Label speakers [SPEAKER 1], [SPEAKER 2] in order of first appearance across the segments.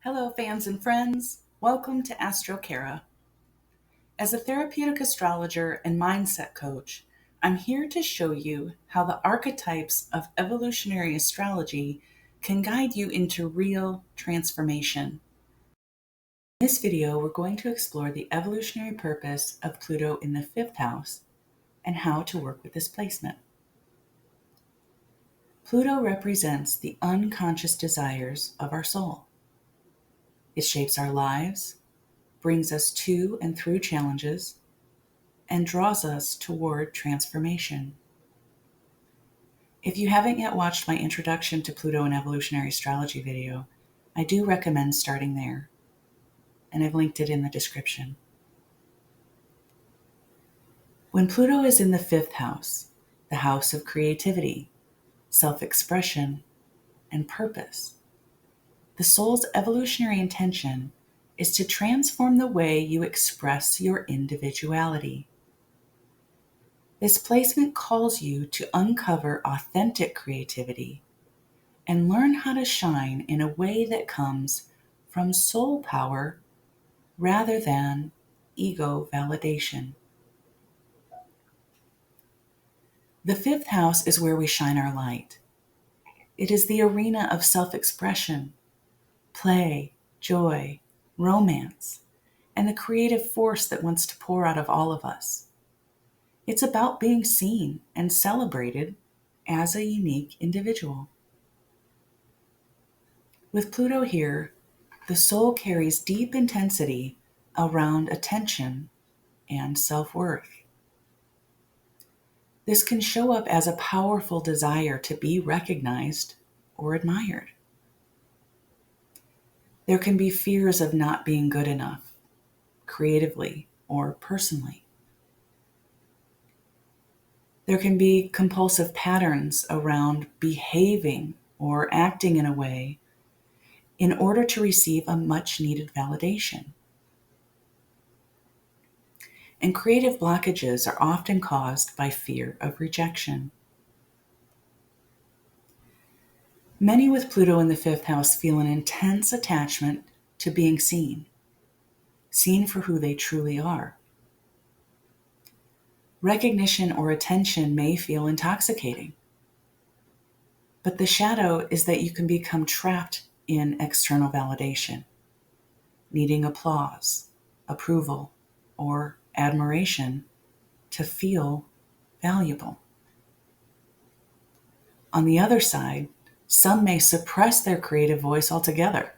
[SPEAKER 1] Hello, fans and friends. Welcome to AstroKara. As a therapeutic astrologer and mindset coach, I'm here to show you how the archetypes of evolutionary astrology can guide you into real transformation. In this video, we're going to explore the evolutionary purpose of Pluto in the fifth house and how to work with this placement. Pluto represents the unconscious desires of our soul. It shapes our lives, brings us to and through challenges, and draws us toward transformation. If you haven't yet watched my Introduction to Pluto and Evolutionary Astrology video, I do recommend starting there, and I've linked it in the description. When Pluto is in the fifth house, the house of creativity, self-expression, and purpose, the soul's evolutionary intention is to transform the way you express your individuality. This placement calls you to uncover authentic creativity and learn how to shine in a way that comes from soul power rather than ego validation. The fifth house is where we shine our light. It is the arena of self-expression, play, joy, romance, and the creative force that wants to pour out of all of us. It's about being seen and celebrated as a unique individual. With Pluto here, the soul carries deep intensity around attention and self-worth. This can show up as a powerful desire to be recognized or admired. There can be fears of not being good enough, creatively or personally. There can be compulsive patterns around behaving or acting in a way in order to receive a much-needed validation. And creative blockages are often caused by fear of rejection. Many with Pluto in the fifth house feel an intense attachment to being seen for who they truly are. Recognition or attention may feel intoxicating, but the shadow is that you can become trapped in external validation, needing applause, approval, or admiration to feel valuable. On the other side, some may suppress their creative voice altogether,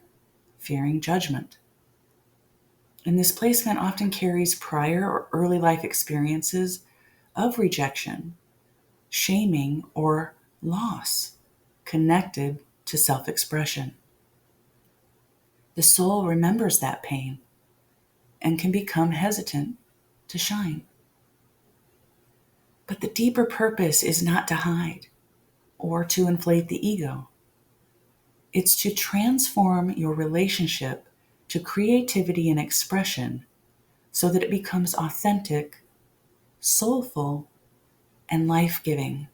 [SPEAKER 1] fearing judgment. And this placement often carries prior or early life experiences of rejection, shaming, or loss connected to self-expression. The soul remembers that pain and can become hesitant to shine. But the deeper purpose is not to hide or to inflate the ego. It's to transform your relationship to creativity and expression so that it becomes authentic, soulful, and life-giving,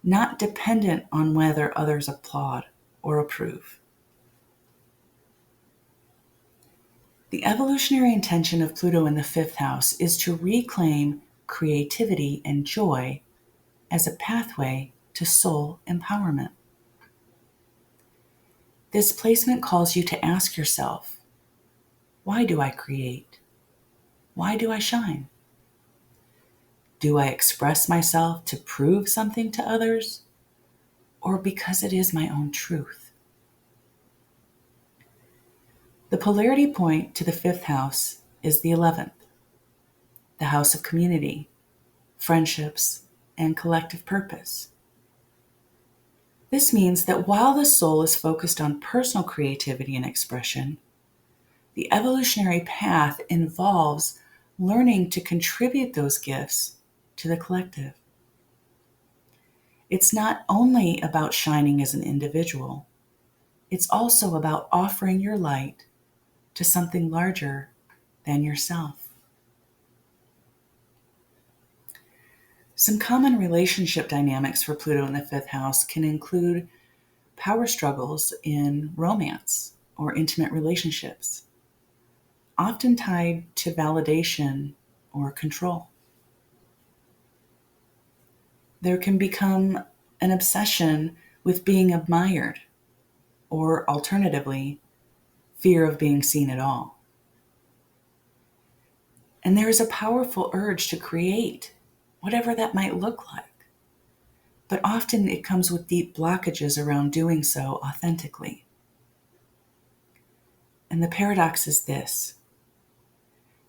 [SPEAKER 1] not dependent on whether others applaud or approve. The evolutionary intention of Pluto in the fifth house is to reclaim creativity and joy as a pathway to soul empowerment. This placement calls you to ask yourself, why do I create? Why do I shine? Do I express myself to prove something to others, or because it is my own truth? The polarity point to the fifth house is the 11th, the house of community, friendships, and collective purpose. This means that while the soul is focused on personal creativity and expression, the evolutionary path involves learning to contribute those gifts to the collective. It's not only about shining as an individual, it's also about offering your light to something larger than yourself. Some common relationship dynamics for Pluto in the fifth house can include power struggles in romance or intimate relationships, often tied to validation or control. There can become an obsession with being admired, or alternatively, fear of being seen at all. And there is a powerful urge to create, whatever that might look like. But often it comes with deep blockages around doing so authentically. And the paradox is this: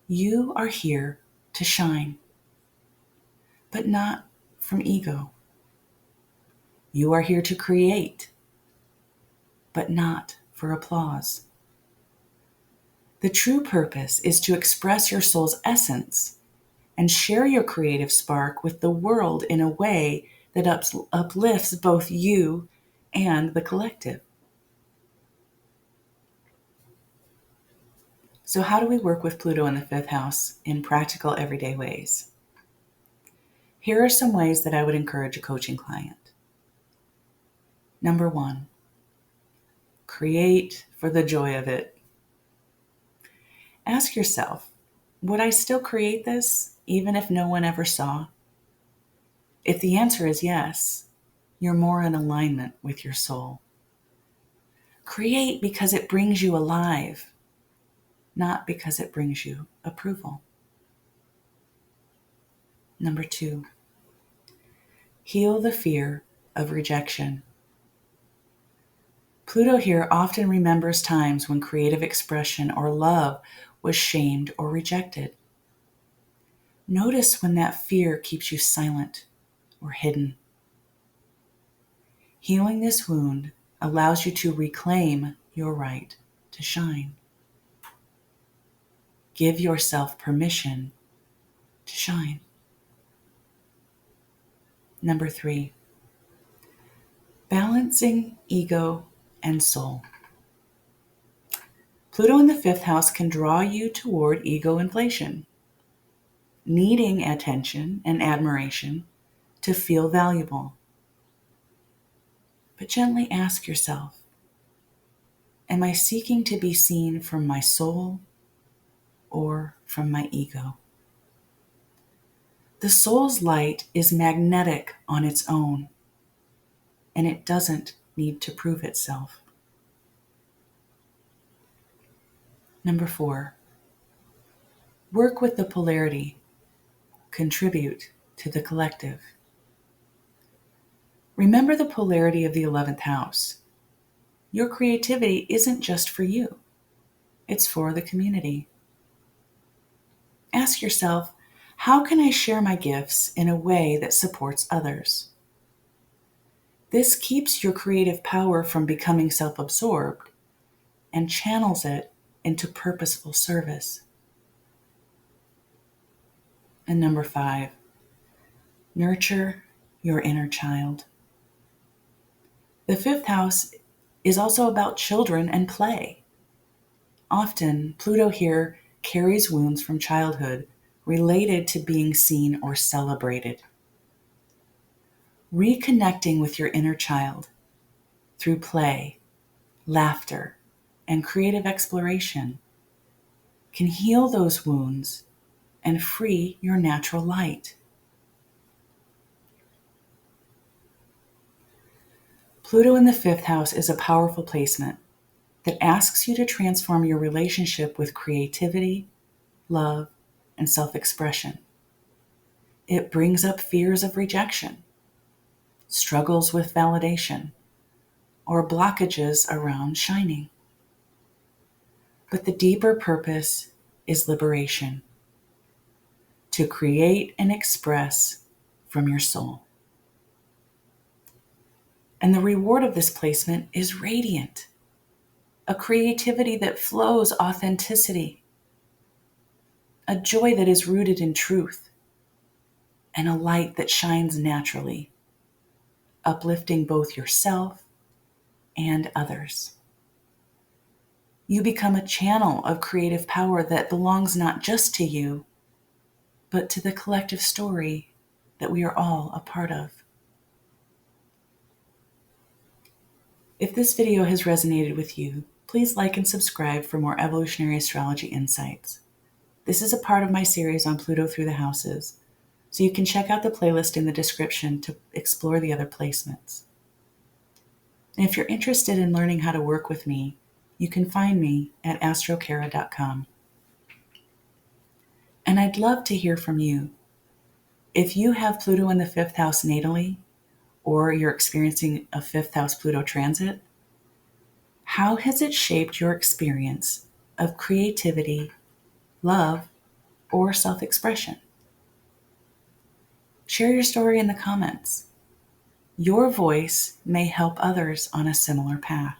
[SPEAKER 1] you are here to shine, but not from ego. You are here to create, but not for applause. The true purpose is to express your soul's essence and share your creative spark with the world in a way that uplifts both you and the collective. So how do we work with Pluto in the fifth house in practical, everyday ways? Here are some ways that I would encourage a coaching client. Number 1, create for the joy of it. Ask yourself, would I still create this even if no one ever saw? If the answer is yes, you're more in alignment with your soul. Create because it brings you alive, not because it brings you approval. Number 2, heal the fear of rejection. Pluto here often remembers times when creative expression or love was shamed or rejected. Notice when that fear keeps you silent or hidden. Healing this wound allows you to reclaim your right to shine. Give yourself permission to shine. Number 3, balancing ego and soul. Pluto in the fifth house can draw you toward ego inflation, needing attention and admiration to feel valuable. But gently ask yourself, am I seeking to be seen from my soul or from my ego? The soul's light is magnetic on its own, and it doesn't need to prove itself. Number 4, work with the polarity. Contribute to the collective. Remember the polarity of the 11th house. Your creativity isn't just for you. It's for the community. Ask yourself, how can I share my gifts in a way that supports others? This keeps your creative power from becoming self-absorbed and channels it into purposeful service. And number 5, nurture your inner child. The fifth house is also about children and play. Often, Pluto here carries wounds from childhood related to being seen or celebrated. Reconnecting with your inner child through play, laughter, and creative exploration can heal those wounds and free your natural light. Pluto in the fifth house is a powerful placement that asks you to transform your relationship with creativity, love, and self-expression. It brings up fears of rejection, struggles with validation, or blockages around shining. But the deeper purpose is liberation, to create and express from your soul. And the reward of this placement is radiant, a creativity that flows authenticity, a joy that is rooted in truth, and a light that shines naturally, uplifting both yourself and others. You become a channel of creative power that belongs not just to you, but to the collective story that we are all a part of. If this video has resonated with you, Please like and subscribe for more evolutionary astrology insights. This is a part of my series on Pluto through the houses, so you can check out the playlist in the description to explore the other placements. And if you're interested in learning how to work with me, you can find me at AstroKara.com. And I'd love to hear from you. If you have Pluto in the 5th house natally, or you're experiencing a 5th house Pluto transit, how has it shaped your experience of creativity, love, or self-expression? Share your story in the comments. Your voice may help others on a similar path.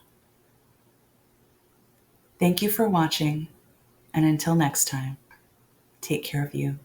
[SPEAKER 1] Thank you for watching, and until next time, take care of you.